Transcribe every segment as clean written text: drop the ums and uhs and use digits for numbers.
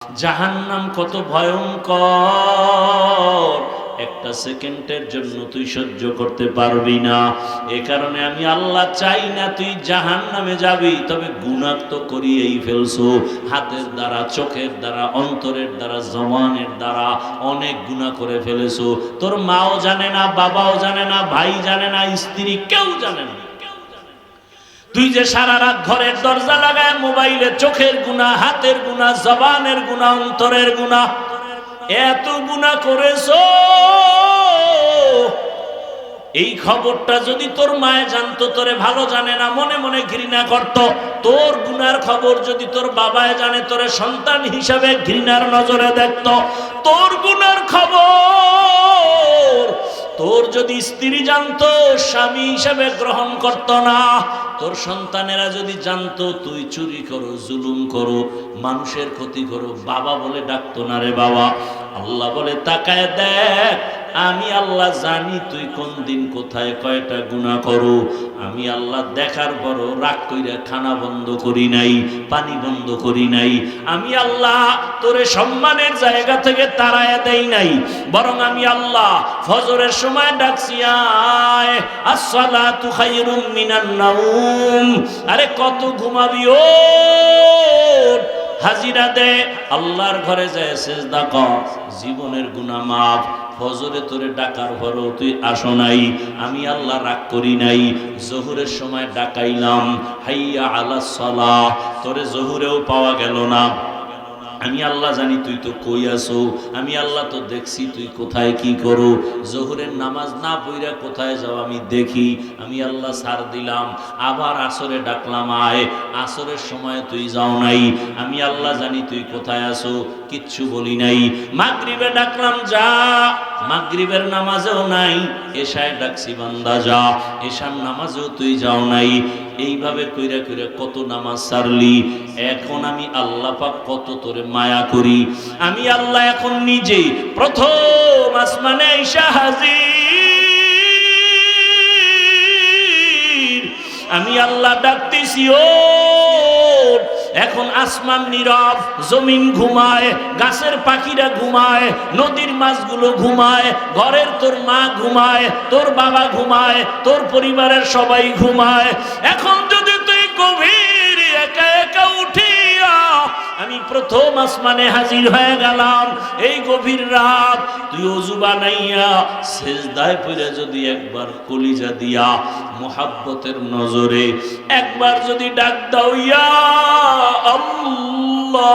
জাহান্নাম কত ভয়ঙ্কর, একটা সেকেন্ডের জন্য তুই সহ্য করতে পারবি না। এ কারণে আমি আল্লাহ চাই না তুই জাহান্নামে যাবি, তবে গুনাহ তো করিয়েই ফেলছো। হাতের দ্বারা, চোখের দ্বারা, অন্তরের দ্বারা, জবানের দ্বারা অনেক গুনাহ করে ফেলেছো। তোর মাও জানে না, বাবাও জানে না, ভাই জানে না, স্ত্রী কেউ জানে না। তুই যে সারা রাত ঘরের দরজা লাগায় মোবাইলে চোখের গুনাহ, হাতের গুনাহ, জবানের গুনাহ, অন্তরের গুনাহ, এত গুনাহ করেছো। এই খবরটা যদি তোর মায়ে জানতো, তোরে ভালো জানে না, মনে মনে ঘৃণা করত। তোর গুনার খবর যদি তোর বাবায় জানে, তোরে সন্তান হিসাবে ঘৃণার নজরে দেখত। তোর গুনার খবর তোর যদি স্ত্রী জানতো, স্বামী হিসাবে গ্রহণ করত না। তোর সন্তানেরা যদি জানতো তুই চুরি করো, জুলুম করো, মানুষের ক্ষতি করো, বাবা বলে ডাকতো না রে বাবা। আল্লাহ বলে তাকায় দেখ, আমি আল্লাহ জানি তুই কোন দিন কোথায় কয়টা গুনাহ করো। আমি আল্লাহ দেখার পরও রাগ কইরা খানা বন্ধ করি নাই, পানি বন্ধ করি নাই। আমি আল্লাহ তোরে সম্মানের জায়গা থেকে তাড়ায়া দেই নাই, বরং আমি আল্লাহ ফজরের সময় ডাকছি, আয় আসসালাতু খায়রুম মিনান নাওম। আরে কত ঘুমাবি, ওঠ হাজিরা দে, আল্লাহর ঘরে যায় সেজদা কর, জীবনের গুনাহ মাফ। ফজরে তোরে ডাকার পরও তুই আসো নাই, আমি আল্লাহ রাগ করি নাই। জোহরের সময় ডাকাইলাম, হাইয়া আলাস সালাহ, তোরে জোহরেও পাওয়া গেল না। আমি আল্লাহ জানি তুই তো কই আসো, আমি আল্লাহ তো দেখছি তুই কোথায় কি করো। জোহরের নামাজ না পইরা কোথায় যাও আমি দেখি, আমি আল্লাহ ছাড় দিলাম। আবার আসরে ডাকলাম, আয়, আসরের সময় তুই যাও নাই, আমি আল্লাহ জানি তুই কোথায় আসো, কিচ্ছু বলি নাই। মাগরিবে ডাকলাম, যা, মাগরিবের নামাজেও নাই। এশায় ডাকছি, বান্দা যা, এশার নামাজেও তুই যাও নাই। এইভাবে কইরা কইরা কত নামাজ ছাড়লি। এখন আমি আল্লাহ পাক কত তোরে মায়া করি। আমি আল্লাহ এখন নিজে প্রথম আসমানে আইসা হাজির। আমি আল্লাহ ডাকতেছি, ও এখন আসমান নীরব, জমিন ঘুমায়, গাছের পাখিরা ঘুমায়, নদীর মাছগুলো ঘুমায়, ঘরের তোর মা ঘুমায়, তোর বাবা ঘুমায়, তোর পরিবারের সবাই ঘুমায়। এখন যদি তুই গভীর একা একা উঠিয়া, আমি প্রথম আসমানে হাজির হয়ে গেলাম। এই গভীর রাত তুই ওযু বানাইয়া সেজদায় পড়ে যদি একবার কলিজা দিয়া মোহাব্বতের নজরে একবার যদি ডাক দাও, ইয়া আল্লাহ,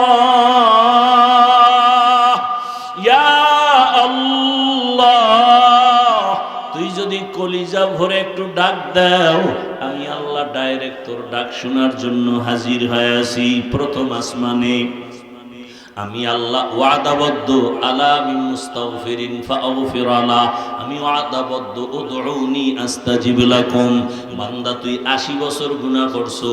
ইয়া আল্লাহ, তুই যদি কলিজা ভরে একটু ডাক দাও, আমি আল্লাহ ডাইরেক্ট তোর ডাক শোনার জন্য হাজির হয়ে আছি প্রথম আসমানে। আমি আল্লাহ ওয়াদাবদ্ধ, আলা মিন মুস্তাগফিরিন ফাগফির আলা, আমি ওয়াদাবদ্ধ, উদউনি আস্তাজিব লাকুম। বান্দা তুই 80 বছর গুনাহ করছো,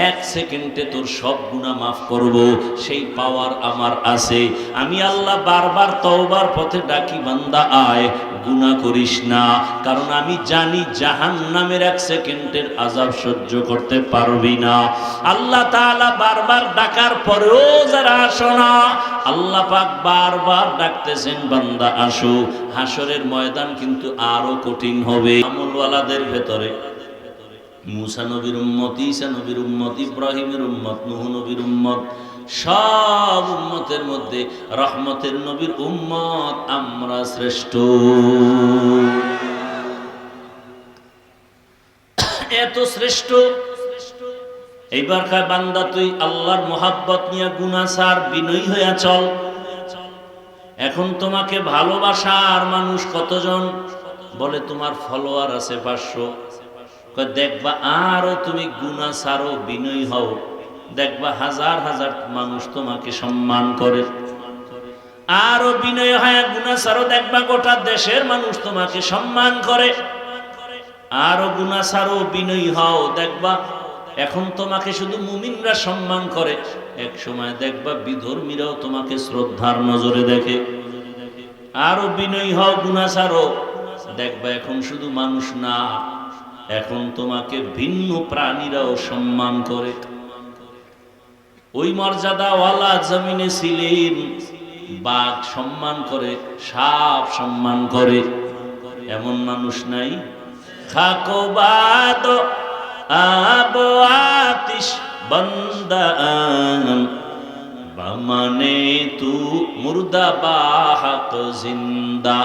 এক সেকেন্ডে তোর সব গুনাহ মাফ করব, সেই পাওয়ার আমার আছে। আমি আল্লাহ বারবার তওবার পথে ডাকি, বান্দা আয়, গুনাহ করিস না, কারণ আমি জানি জাহান্নামের এক সেকেন্ডের আযাব সহ্য করতে পারবি না। আল্লাহ তাআলা বারবার ডাকার পরেও যারা আসো না, আল্লাহ পাক বারবার ডাকতেছেন, বান্দা আসো। হাসরের ময়দান কিন্তু আরো কঠিন হবে। আমলওয়ালাদের ভেতরে মুসা নবীর উম্মত, ঈসা নবীর উম্মত, ইব্রাহিমের উম্মত, নূহ নবীর উম্মত, সব উম্মতের মধ্যে রহমতের নবীর উম্মত আমরা শ্রেষ্ঠ। এত শ্রেষ্ঠ। এইবার কার বান্দা তুই আল্লাহর মোহাব্বত নিয়ে গুনাহ ছাড়, বিনয়ী হইয়া চল। এখন তোমাকে ভালোবাসার মানুষ কতজন? বলে তোমার ফলোয়ার আছে 500। দেখবা আরো তুমি গুনাহ ছাড়ো, বিনয়ী হও, দেখবা হাজার হাজার মানুষ তোমাকে সম্মান করে। আরো বিনয় হয় গুনাহ ছাড়ো, দেখবা গোটা দেশের মানুষ তোমাকে সম্মান করে। আরো গুনাহ ছাড়ো, বিনয়ী হও, দেখবা এখন তোমাকে শুধু মুমিনরা সম্মান করে, এক সময় দেখবা বিধর্মীরাও তোমাকে শ্রদ্ধার নজরে দেখে। আরো বিনয়ী হও, গুনাহ ছাড়ো, দেখবা এখন শুধু মানুষ না, এখন তোমাকে ভিন্ন প্রাণীরাও সম্মান করে। ওই মর্যাদাওয়ালা জমিনে ছিলেন। বাঘ সম্মান করে, সাপ সম্মান করে, এমন মানুষ নাই। খাকো বাদ আব আতিশ বন্দান বামানে তু মুর্দা বাহক জিন্দা।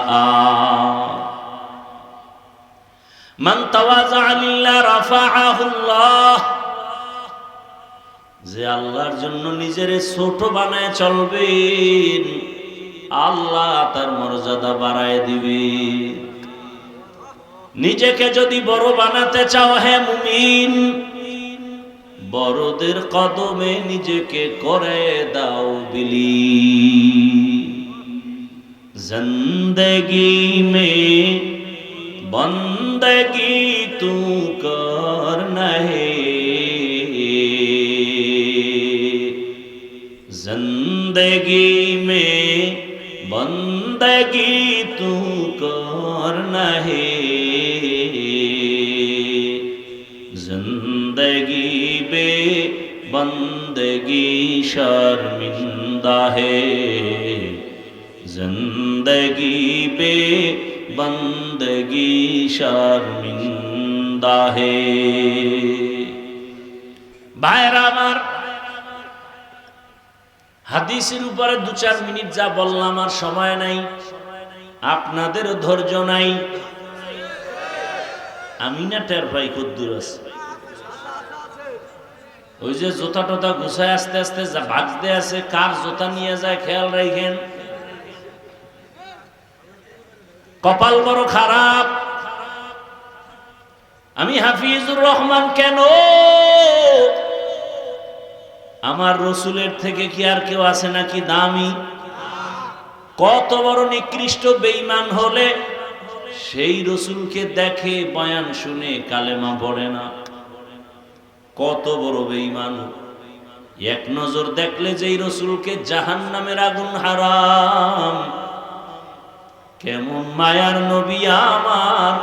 মান তাওয়াজা লিল্লাহ রাফাআহুল্লাহ, যে আল্লাহর জন্য নিজের ছোট বানায় চলবেন, আল্লাহ তার মর্যাদা বাড়ায় দিবে। নিজেকে যদি বড় বানাতে চাও হে মুমিন, বড়দের কদমে নিজেকে করে দাও বিলি। জিন্দেগি মে বন্দগি তু করনা হে, जिंदगी में बंदगी तू करना है, जिंदगी बे बंदगी शर्मिंदा है, जिंदगी बे बंदगी शर्मिंदा है। भाईरा আমার, হাদিসের উপরে 2-4 মিনিট যা বললাম আর সময় নাই, আপনাদেরও ধৈর্য নাই। আমি না টের পাই কদ্দুর আছে। ওই যে জোতা টোতা গুছায় আস্তে আস্তে যা ভাগতে আছে, কার জোতা নিয়ে যায় খেয়াল রাখেন। কপাল বড় খারাপ। আমি হাফিজুর রহমান কেন, আমার রসুলের থেকে কি আর কেউ আছে নাকি দামি? কত বড় নিকৃষ্ট বেঈমান হলে সেই রসুলকে দেখে, বয়ান শুনে কালেমা পড়ে না। কত বড় বেঈমান! এক নজর দেখলে যেই রসুলকে জাহান্নামের আগুন হারাম। কেমন মায়ার নবী আমার,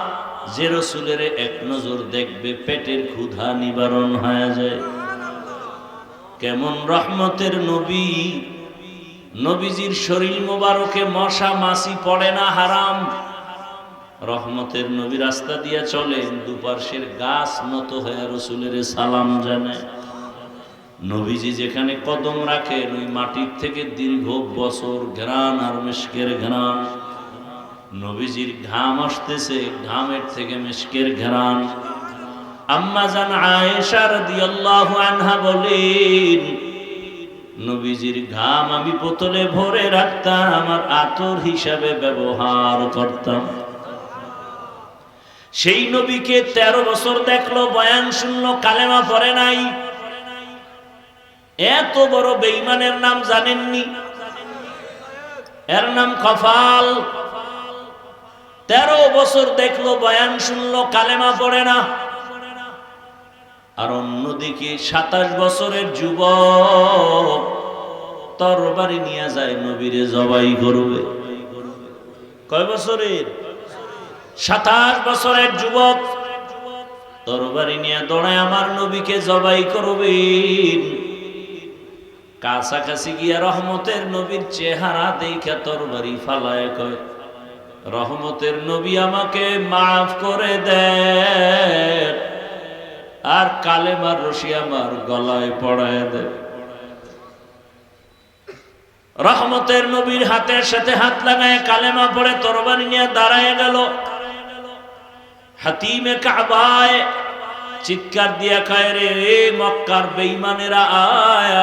যে রসুলের এক নজর দেখবে পেটের ক্ষুধা নিবারণ হয়ে যায়। কেমন রহমতের নবী, নবীজির শরীর মোবারকে মশা মাছি পড়ে না, হারাম। রহমতের নবী রাস্তা দিয়ে চলেন, দুপার্শ্বের গাছ নত হয়ে রসুলের সালাম জানে। নবীজি যেখানে কদম রাখেন, ওই মাটির থেকে দীর্ঘ বছর ঘ্রাণ আর মিশকের ঘ্রাণ। নবীজির ঘাম আসতেছে, ঘামের থেকে মিশকের ঘ্রাণ। আম্মা জান আয়েশা রাদিয়াল্লাহু আনহা বলেন, নবীজির ঘাম আমি বোতলে ভরে রাখতাম, আমার আতর হিসাবে ব্যবহার করতাম। সেই নবীকে 13 বছর দেখলো, বয়ান শুনলো, কালেমা পড়ে নাই। এত বড় বেঈমানের নাম জানেননি? এর নাম কফাল। 13 বছর দেখলো, বয়ান শুনলো, কালেমা পড়ে না। আর অন্যদিকে 27 বছরের যুবক তরবারি নিয়ে যায় নবীরে জবাই করবে। কয় বছরের? 27 বছরের যুবক তরবারি নিয়ে দৌড়ায় আমার নবীকে জবাই করবেন। কাছাকাছি গিয়া রহমতের নবীর চেহারা দেখে তরবারি ফালায় কয়, রহমতের নবী আমাকে মাফ করে দেন, আর কালেমার রশি আমার গলায় পড়ায় দেন। রহমতের নবীর হাতের সাথে হাত লাগায় কালেমা পড়ে তরবারি নিয়ে দাঁড়ায় গেল। হাতিমে কাবায় চিৎকার দিয়া কয়, রে মক্কার বেঈমানেরা আয়,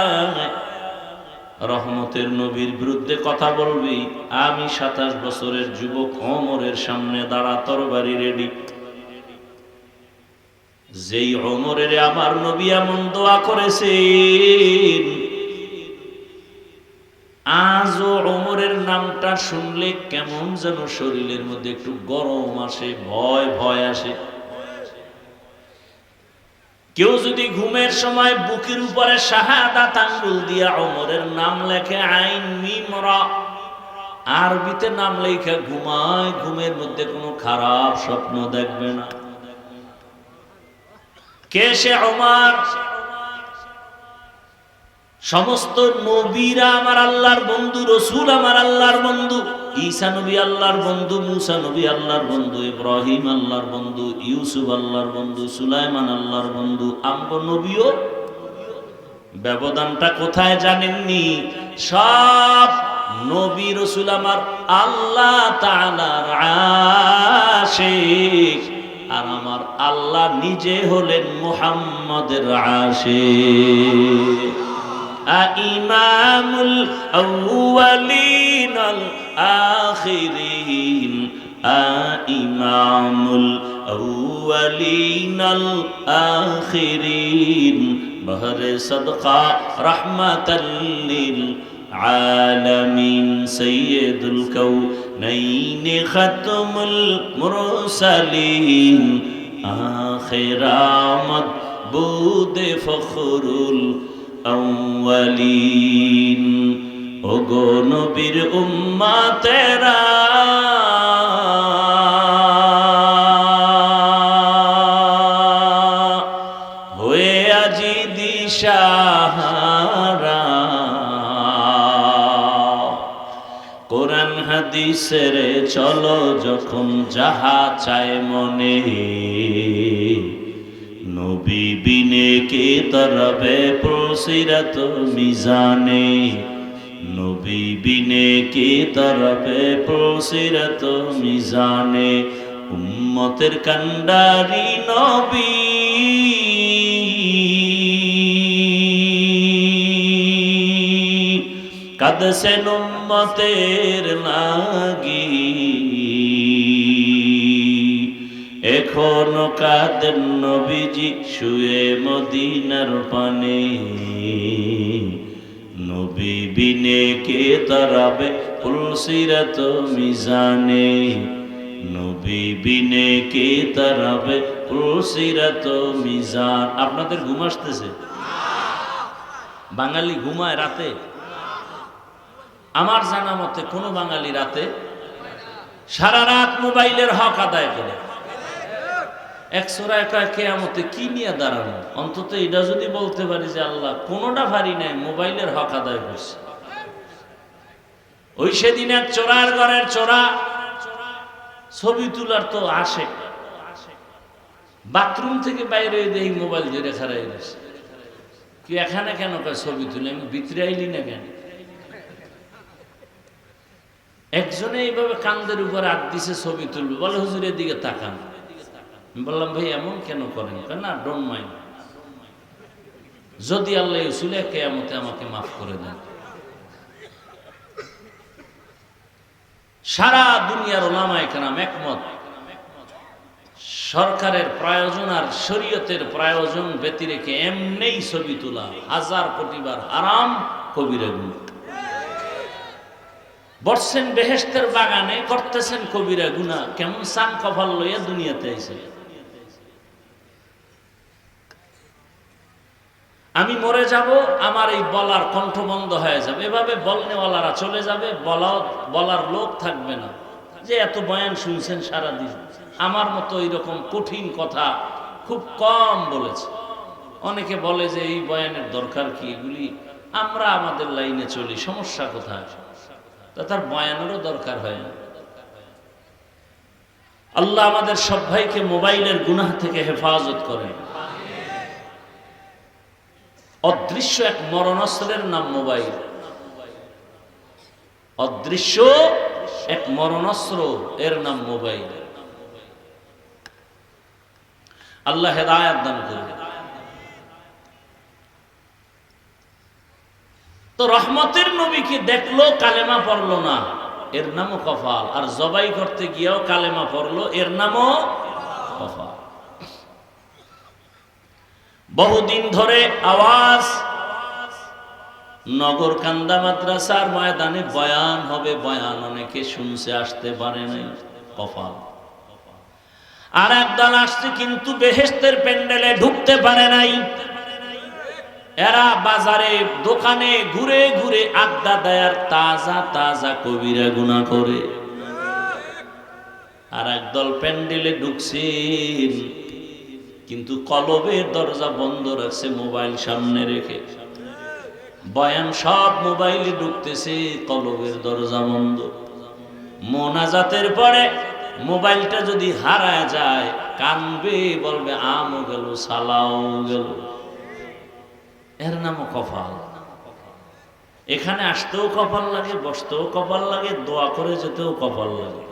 রহমতের নবীর বিরুদ্ধে কথা বলবি? আমি 27 বছরের যুবক ওমরের সামনে দাঁড়া, তরবারি রেডি। যেই ওমরের আমার নবী এমন দোয়া করেছেন, আজও ওমরের নামটা শুনলে কেমন যেন শরীরের মধ্যে একটু গরম আসে, ভয় ভয় আসে। কেউ যদি ঘুমের সময় বুকের উপরে শাহাদাত আঙ্গুল দিয়া ওমরের নাম লেখে, আইন মিম রা, আরবিতে নাম লেখা ঘুমায়, ঘুমের মধ্যে কোনো খারাপ স্বপ্ন দেখবে না। কে সে ওমর? সমস্ত নবীরা আমার আল্লাহর বন্ধু, রসুল আমার আল্লাহর বন্ধু। ঈসা নবী আল্লাহর বন্ধু, মুসা নবী আল্লাহর বন্ধু, ইব্রাহিম আল্লাহর বন্ধু, ইউসুফ আল্লাহর বন্ধু, সুলাইমান আল্লাহর বন্ধু। আমগো নবীও। ব্যবধানটা কোথায় জানেননি? সব নবী রসুল আমার আল্লাহ তাআলার আশিক, আর আমার আল্লাহ নিজে হলেন মুহাম্মদের আশিক। ইমামুল আউয়ালিন আল আখিরিন, ইমামুল আউয়ালিন আল আখিরিন, বহরে সদকা রহমাতাল লিল আলামিন, সাইয়্যিদুল কাউনাইন খাতমুল মুরসালিন, আখিরামত বুদে ফখরুল আউয়ালিন। ওগো নবীর উম্মতেরা, হয়ে আজি দিশাহারা, কোরআন হাদিসের চলো যখন যাহা চায় মনে, নবী বিনে কে তরবে পুলসিরাত মিজানে, নবী বিনে কে তরবে পুলসিরাত মিজানে। উম্মতের কান্ডারি নবী, কাঁদছেন উম্মতের লাগি, এখনো কাঁদেন নবীজি শুয়ে মদিনার পানে, নবী বিনে কে তরাবে পুলসিরাত মিজানে, নবী বিনে কে তরাবে পুলসিরাত মিজান। আপনাদের ঘুম আসতেছে? বাঙালি ঘুমায় রাতে? আমার জানা মতে কোন বাঙালি রাতে সারা রাত মোবাইলের হক আদায় করে। একশোরা কেয়ামতে কি নিয়ে দাঁড়ানো? অন্তত এটা যদি বলতে পারি যে আল্লাহ কোনোটা ভারী নাই, মোবাইলের হক আদায় করছে। ওই সেদিন এক চোরার ঘরের চোরা ছবি তোলার তো আসে, বাথরুম থেকে বাইরে দেখি মোবাইল ধরে খারাই গেছে। কি এখানে কেন ছবি তুলে? আমি ভিতরে আইলি না কেন? একজনে এইভাবে কান্দের উপর হাত দিছে, ছবি তুলবে, বলে হুজুরের দিকে তাকান। বললাম ভাই এমন কেন করেন? না ডোন্ট মাইন্ড, যদি আল্লাহ উসুলে কিয়ামতে আমাকে মাফ করে দেন। সারা দুনিয়ার উলামায়ে কেরাম একমত, সরকারের প্রয়োজন আর শরীয়তের প্রয়োজন ব্যতি রেখে এমনিই ছবি তোলা 1000 কোটি বার হারাম, কবিরা গুনাহ। বসছেন বেহেশতের বাগানে, করতেছেন কবিরা গুনাহ, কেমন সান কপাল লইয়া দুনিয়াতে আইছে। আমি মরে যাব, আমার এই বলার কণ্ঠ বন্ধ হয়ে যাবে, এভাবে বলনেওয়ালারা চলে যাবে, বলার লোক থাকবে না। যে এত বয়ান শুনছেন সারাদিন, আমার মতো এইরকম কঠিন কথা খুব কম বলেছে। অনেকে বলে যে এই বয়ানের দরকার কি, এগুলি আমরা আমাদের লাইনে চলি, সমস্যা কোথায়? তা তার বয়ানেরও দরকার হয় না। আল্লাহ আমাদের সব ভাইকে মোবাইলের গুনাহ থেকে হেফাজত করেন। অদৃশ্য এক মরণাস্ত্রের নাম মোবাইল, অদৃশ্য এক মরণাস্ত্র, এর নাম মোবাইল। আল্লাহ হেদায়েত দান করুন। তো রহমতের নবীকে দেখলো, কালেমা পড়লো না, এর নামও কফাল। আর জবাই করতে গিয়েও কালেমা পড়লো, এর নামও কফাল। বহুদিন ধরে আওয়াজ নগর কান্দা মাদ্রাসার ময়দানে বয়ান হবে, বয়ান অনেকে শুনছে, আসতে পারে নাই, কফাল। আর একদল আসছে কিন্তু বেহেশতের প্যান্ডেলে ঢুকতে পারে নাই। এরা বাজারে দোকানে ঘুরে ঘুরে আড্ডা দেয় আর তাজা তাজা কবিরা গুনাহ করে। আর একদল প্যান্ডেলে ঢুকছেন কিন্তু কলবের দরজা বন্ধ রাখছে, মোবাইল সামনে রেখে। বয়ান সব মোবাইলে ঢুকতেছে, কলবের দরজা বন্ধ। মোনাজাতের পরে মোবাইলটা যদি হারায় যায়, কানবে, বলবে আমও গেল, সালাও গেল। এর নামও কপাল। এখানে আসতেও কপাল লাগে, বসতেও কপাল লাগে, দোয়া করে যেতেও কপাল লাগে।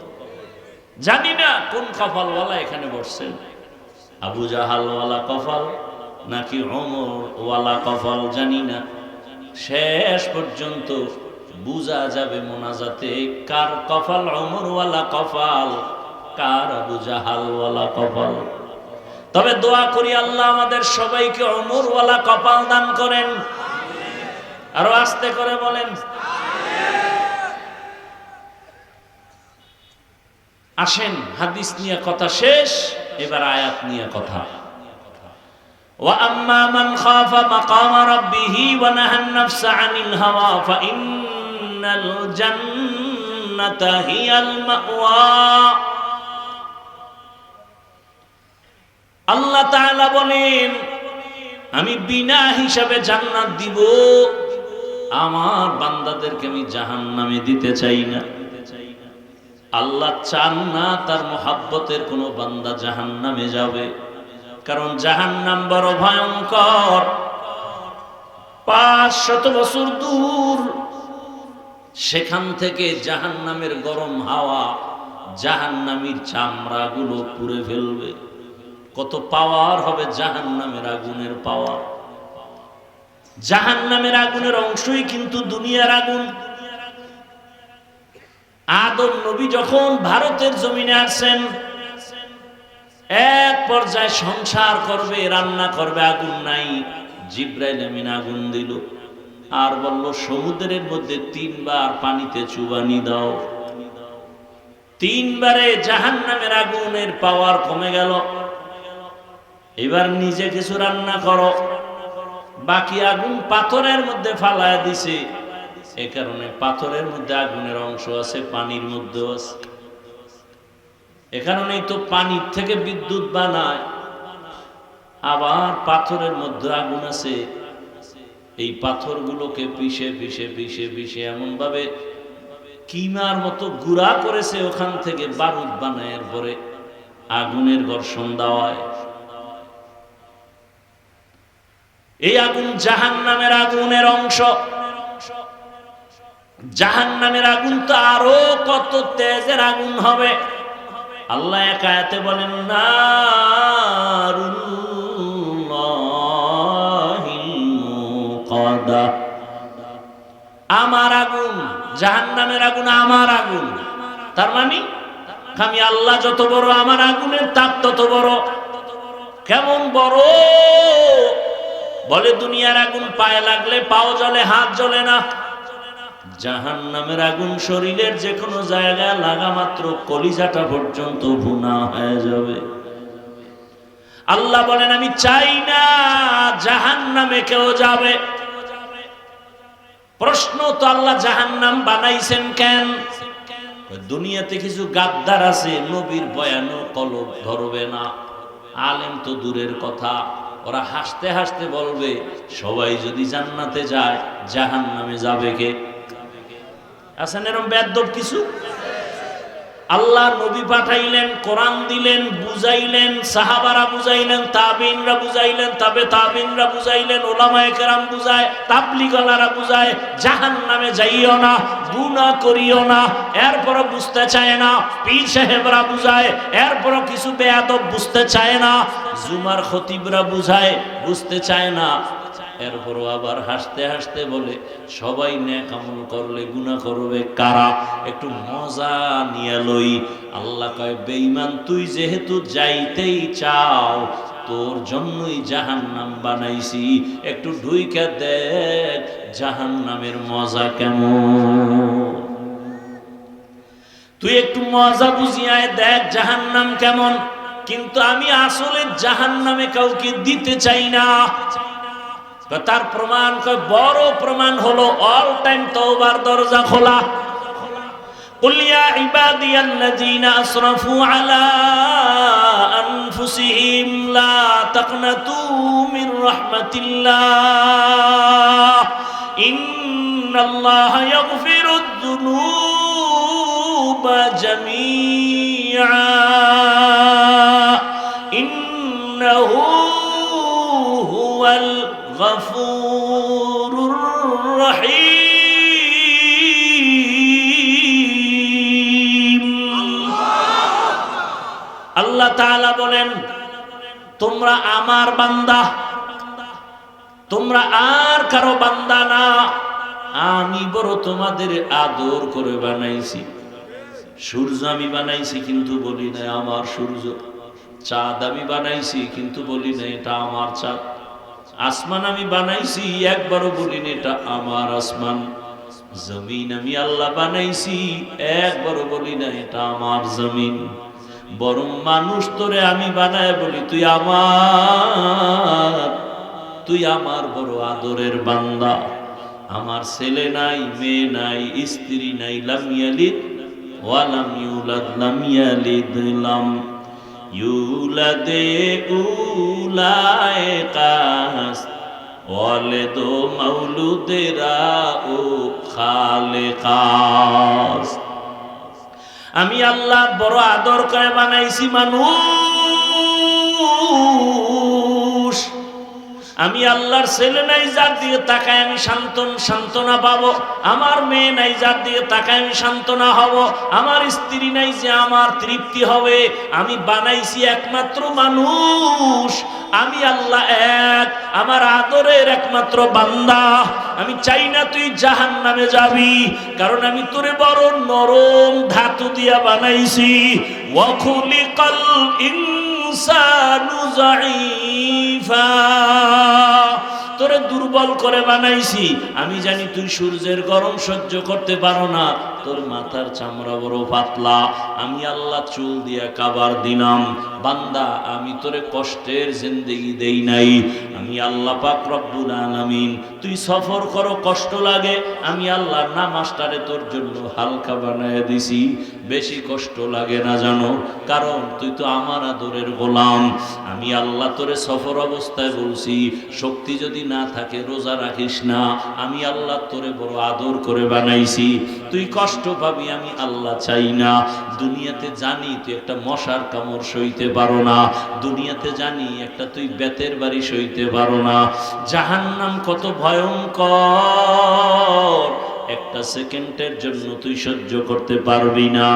জানি না কোন কপালওয়ালা এখানে বসছেন, আবু জাহালওয়ালা কপাল নাকি ওমরওয়ালা কপাল জানি না। শেষ পর্যন্ত বুঝা যাবে মোনাজাতে কার কপাল ওমরওয়ালা কপাল, কার আবু জাহালওয়ালা কপাল। তবে দোয়া করি আল্লাহ আমাদের সবাইকে ওমরওয়ালা কপাল দান করেন। আরো আস্তে করে বলেন। আসেন, হাদিস নিয়ে কথা শেষ, এবার আয়াত নিয়ে কথা। وَأَمَّا مَنْ خَافَ مَقَامَ رَبِّهِ وَنَهَى النَّفْسَ عَنِ الْهَوَى فَإِنَّ الْجَنَّةَ هِيَ الْمَأْوَى। আল্লাহ তাআলা বলেন, আমি বিনা হিসাবে জান্নাত দিব, আমার বান্দাদেরকে আমি জাহান্নামে দিতে চাই না। আল্লাহ চান না তার মুহাব্বতের কোন বান্দা জাহান্নামে যাবে, কারণ জাহান্নাম বড় ভয়ঙ্কর। 500 বছর দূর, সেখান থেকে জাহান্নামের গরম হাওয়া জাহান্নামীর চামড়াগুলো পুড়ে ফেলবে। কত পাওয়ার হবে জাহান্নামের আগুনের পাওয়ার। জাহান্নামের আগুনের অংশই কিন্তু দুনিয়ার আগুন। আদম নবী যখন ভারতের জমিনে আসেন, এক পর্যায়ে সংসার করবে, রান্না করবে, আগুন নাই। জিব্রাইল আমিন আগুন দিল আর বলল, সমুদ্রের মধ্যে 3 বার পানিতে চুবানি দাও। 3 বারে জাহান্নামের আগুনের পাওয়ার কমে গেল। এবার নিজে কিছু রান্না করো। বাকি আগুন পাথরের মধ্যে ফালায় দিছে। এ কারণে পাথরের মধ্যে আগুনের অংশ আছে, পানির মধ্যেও আছে। এ কারণেই তো পানির থেকে বিদ্যুৎ বানায়। আবার পাথরের মধ্যে আগুন আছে। এই পাথরগুলোকে পিষে পিষে পিষে পিষে এমন ভাবে কিমার মতো গুঁড়া করেছে, ওখান থেকে বারুদ বানায়, এরপরে আগুনের ঘর্ষণ দেওয়ায়। এই আগুন জাহান্নামের আগুনের অংশ। জাহান্নামের আগুন তো আরো কত তেজের আগুন হবে। আল্লাহ এক আয়াতে বলেন, নারুল্লাহিল মুকাদা। আমার আগুন, জাহান্নামের আগুন আমার আগুন। তার মানে আমি আল্লাহ যত বড়, আমার আগুনের তাপ তত বড়। কেমন বড়? বলে দুনিয়ার আগুন পায়ে লাগলে পাও জ্বলে, হাত জ্বলে না। জাহান্নামের আগুন শরীরের যে কোনো জায়গায় লাগা মাত্র কলিজাটা পর্যন্ত ভুনা হয়ে যাবে। আল্লাহ বলেন, আমি চাই না জাহান্নামে কেউ যাবে। প্রশ্ন তো, আল্লাহ জাহান্নাম বানাইছেন কেন? দুনিয়াতে কিছু গাদ্দার আছে, নবীর বয়ানও কলব ধরবে না। আলেম তো দূরের কথা, ওরা হাসতে হাসতে বলবে, সবাই যদি জান্নাতে যায়, জাহান্নামে যাবে কে? আছেন এরকম বেয়াদব কিছু? আল্লাহ নবী পাঠাইলেন, কোরআন দিলেন, বুঝাইলেন, সাহাবারা বুঝাইলেন, তাবিনরা বুঝাইলেন, তবে তাবিনরা বুঝাইলেন, ওলামায়ে কেরাম বুঝায়, তাবলীগওয়ালারা বুঝায়, জাহান্নামে যাইও না, গুনাহ করিও না, এরপরও বুঝতে চায় না। পীর সাহেবরা বুঝায়, এরপরও কিছু বেয়াদব বুঝতে চায় না। জুমার খতিবরা বুঝায়, বুঝতে চায় না। এরপরও আবার হাসতে হাসতে বলে, সবাই নেক আমল করলে গুনাহ করবে কারা? একটু মজা নিয়ে লই। আল্লাহ কয়, বেঈমান, তুই যেহেতু যাইতেই চাও, তোর জন্যই জাহান্নাম বানাইছি, একটু ঢুইকা দেখ জাহান্নামের মজা কেমন। তুই একটু মজা বুঝিয়ায় দেখ জাহান্নাম কেমন। কিন্তু আমি আসলে জাহান্নামে কাউকে দিতে চাই না। তার প্রমাণ, বড় প্রমাণ হলো অল টাইম তওবার দরজা খোলা। কুল ইয়া ইবাদিয়াল্লাযীনা আসরাফু আলা আনফুসিহিম লা তাকনাতু মির রাহমাতিল্লাহ ইন্নাল্লাহা ইয়াগফিরুয যুনুবা জামিআ ইন্নাহু হুয়াল গফুরুর রহিম। আল্লাহ তাআলা বলেন, তোমরা আমার বান্দা, তোমরা আর কারো বান্দা না। আমি বড় তোমাদের আদর করে বানাইছি। সূর্য আমি বানাইছি কিন্তু বলি না আমার সূর্য। চাঁদ আমি বানাইছি কিন্তু বলি না এটা আমার চাঁদ। আসমান আমি বানাইছি একবারও বলি না এটা আমার আসমান। জমিন আমি আল্লাহ বানাইছি একবারও বলি না এটা আমার জমিন। বরং মানুষ তোরে আমি বানায় বলি তুই আমার বড় আদরের বান্দা। আমার ছেলে নাই, মেয়ে নাই, স্ত্রী নাই। লাম ইয়ালিদ ওয়া লাম ইউলাদ, লাম ইয়ালিদ লাম ইউলাদ উলায়ে কাস ওয়ালিদু মাউলুদেরা ও খালেকাস। আমি আল্লাহ বড় আদর করে বানাইছি মানুষ। আমি আল্লাহর ছেলে নাই যার দিকে তাকায় আমি সান্ত্বনা পাবো। আমার মেয়ে নাই যার দিকে তাকায় আমি সান্ত্বনা হব। আমার স্ত্রী নাই যে আমার তৃপ্তি হবে। আমি বানাইছি একমাত্র মানুষ। আমি আল্লাহ এক, আমার আদরের একমাত্র বান্দা। আমি চাই না তুই জাহান্নামে যাবি, কারণ আমি তোরে বড় নরম ধাতু দিয়া বানাইছি। ওয়া খুলিকাল ইনসানু যায়ীফা, তোরে দুর্বল করে বানাইছি। আমি জানি তুই সূর্যের গরম সহ্য করতে পারো না, তোর মাথার চামড়া বড় পাতলা। আমি আল্লাহ চুল দিয়া কাবার দিলাম। বান্দা, আমি তোরে কষ্টের জিন্দেগি দেই নাই। আমি আল্লাহ পাক রব্বুল আলামিন, তুই সফর করো কষ্ট লাগে, আমি আল্লাহ নামাজটারে তোর জন্য হালকা বানায় দিছি। বেশি কষ্ট লাগে না জানো, কারণ তুই তো আমার আদরের গোলাম। আমি আল্লাহ তোরে সফর অবস্থায় বলছি, শক্তি যদি না থাকে রোজা রাখিস না। আমি আল্লাহ তোরে বড় আদর করে বানাইছি। তুই কষ্ট পাবি, আমি আল্লাহ চাই না। দুনিয়াতে জানি তুই একটা মশার কামড় সইতে পারো না। দুনিয়াতে জানি একটা তুই বেতের বাড়ি সইতে পারো না। জাহান্নাম কত ভয়ঙ্কর, একটা সেকেন্ডের জন্য তুই সহ্য করতে পারবি না।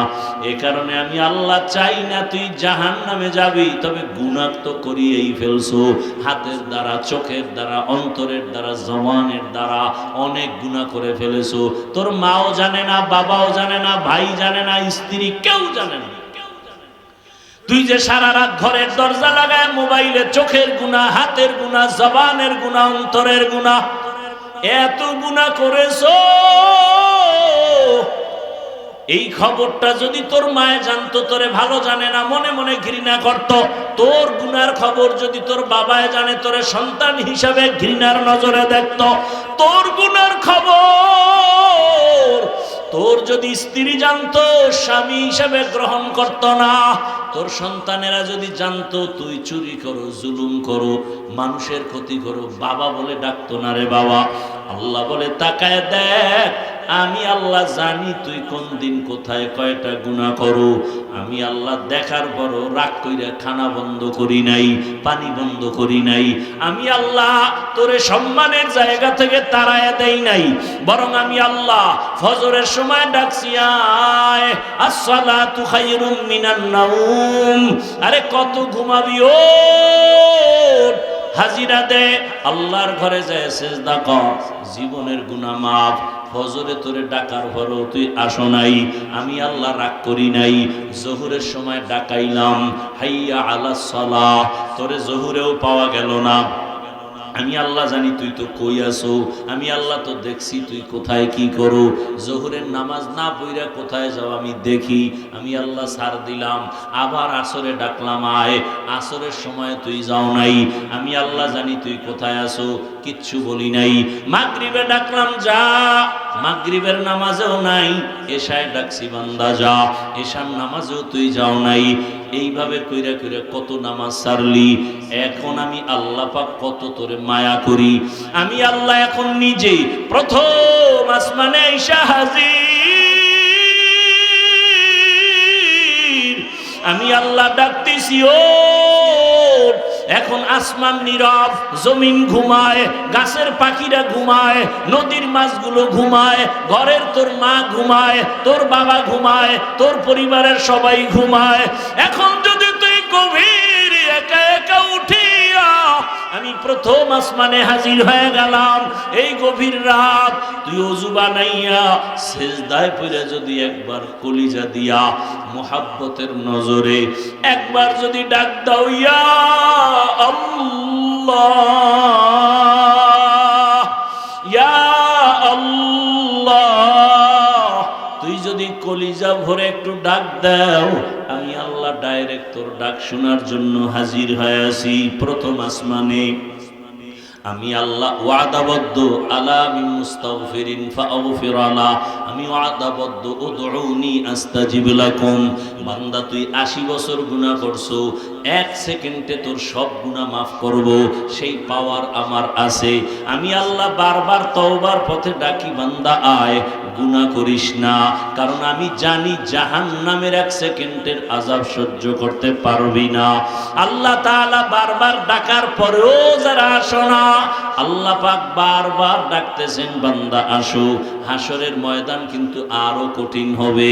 এ কারণে আমি আল্লাহ চাই না তুই জাহান্নামে যাবি। তবে গুনাহ তো করিয়েই ফেলছো, হাতের দ্বারা, চোখের দ্বারা, অন্তরের দ্বারা, জবানের দ্বারা অনেক গুনাহ করে ফেলেছো। তোর মাও জানে না, বাবাও জানে না, ভাই জানে না, স্ত্রী কেউ জানে না। তুই যে সারা রাত ঘরের দরজা লাগায় মোবাইলে চোখের গুনাহ, হাতের গুনাহ, জবানের গুনাহ, অন্তরের গুনাহ, এত গুনাহ করেছো। এই খবরটা যদি তোর মায়ে জানতো, তোরে ভালো জানে না, মনে মনে ঘৃণা করত। তোর গুনার খবর যদি তোর বাবায় জানে, তোরে সন্তান হিসাবে ঘৃণার নজরে দেখতো। তোর গুনার খবর তোর যদি স্ত্রী জানতো, স্বামী হিসাবে গ্রহণ করত না। তোর সন্তানেরা যদি জানতো তুই চুরি করো, জুলুম করো, মানুষের ক্ষতি করো, বাবা বলে ডাকতো না রে বাবা। আল্লাহ বলে তাকায় দেখ, আমি আল্লাহ জানি তুই কোন দিন কোথায় কয়টা গুনাহ করো। আমি আল্লাহ দেখার পরও রাগ কইরা খানা বন্ধ করি নাই, পানি বন্ধ করি নাই। আমি আল্লাহ তোরে সম্মানের জায়গা থেকে তাড়ায়া দেই নাই, বরং আমি আল্লাহ ফজরের সময় ডাকছি, আয় আসসালাতু খায়রুম মিনান নাউম। আরে কত ঘুমাবি, ওঠ, হাজিরা দে, আল্লাহর ঘরে যায় সিজদা কর, জীবনের গুনাহ মাফ। ফজরে তোরে ডাকার পরও তুই আসো নাই, আমি আল্লাহ রাগ করি নাই। জোহরের সময় ডাকাইলাম, হাইয়া আলাস সালাহ, তোরে জোহরেও পাওয়া গেল না। আমি আল্লাহ জানি তুই তো কই আসো, আমি আল্লাহ তো দেখছি তুই কোথায় কি করো। জোহরের নামাজ না পইরা কোথায় যাও আমি দেখি, আমি আল্লাহ ছাড় দিলাম। আবার আসরে ডাকলাম, আয়, আসরের সময় তুই যাও নাই, আমি আল্লাহ জানি তুই কোথায় আসো। কিচ্ছু বলি নাই। মাগরিবে ডাকলাম যা, মাগরিবের নামাজেও নাই। এশায় ডাকছি বান্দা যা, এশার নামাজেও তুই যাও নাই। এইভাবে কইরা কইরা কত নামাজ ছাড়লি। এখন আমি আল্লাহ পাক কত তোরে মায়া করি। আমি আল্লাহ এখন নিজেই প্রথম আসমানে আইসা হাজির। আমি আল্লাহ ডাকতেছি ও। এখন আসমান নীরব, জমিন ঘুমায়, গাছের পাখিরা ঘুমায়, নদীর মাছগুলো ঘুমায়, ঘরের তোর মা ঘুমায়, তোর বাবা ঘুমায়, তোর পরিবারের সবাই ঘুমায়। এখন যদি তুই গভীর একা একা উঠিয়া, আমি প্রথম আসমানে হাজির হয়ে গেলাম এই গভীর রাত, তুই ওযু বানাইয়া সিজদায় পড়ে যদি একবার কলিজা দিয়া মোহাব্বতের নজরে একবার যদি ডাক দাও ইয়া আল্লাহ, ইয়া আল্লাহ, তুই যদি কলিজা ভরে একটু ডাক দাও, আমি আল্লাহ ডাইরেক্ট তোর ডাক শোনার জন্য হাজির হয়ে আছি প্রথম আসমানে। আমি আল্লাহ ওয়াদাবদ্ধ, আলা মিন মুস্তাগফিরিন ফাগফির আলা, আমি ওয়াদাবদ্ধ উদউনি আস্তাজিব লাকুম। বান্দা তুই 80 বছর গুনাহ করছো, 1 সেকেন্ডে তোর সব গুনাহ মাফ করব, সেই পাওয়ার আমার আছে। আমি আল্লাহ বারবার তওবার পথে ডাকি, বান্দা আয়, গুনাহ করিস না, কারণ আমি জানি জাহান্নামের 1 সেকেন্ডের আযাব সহ্য করতে পারবি না। আল্লাহ তাআলা বারবার ডাকার পরেও যারা আসো না, আল্লাহ পাক বারবার ডাকতেছেন বান্দা আসো। হাসরের ময়দান কিন্তু আরো কঠিন হবে।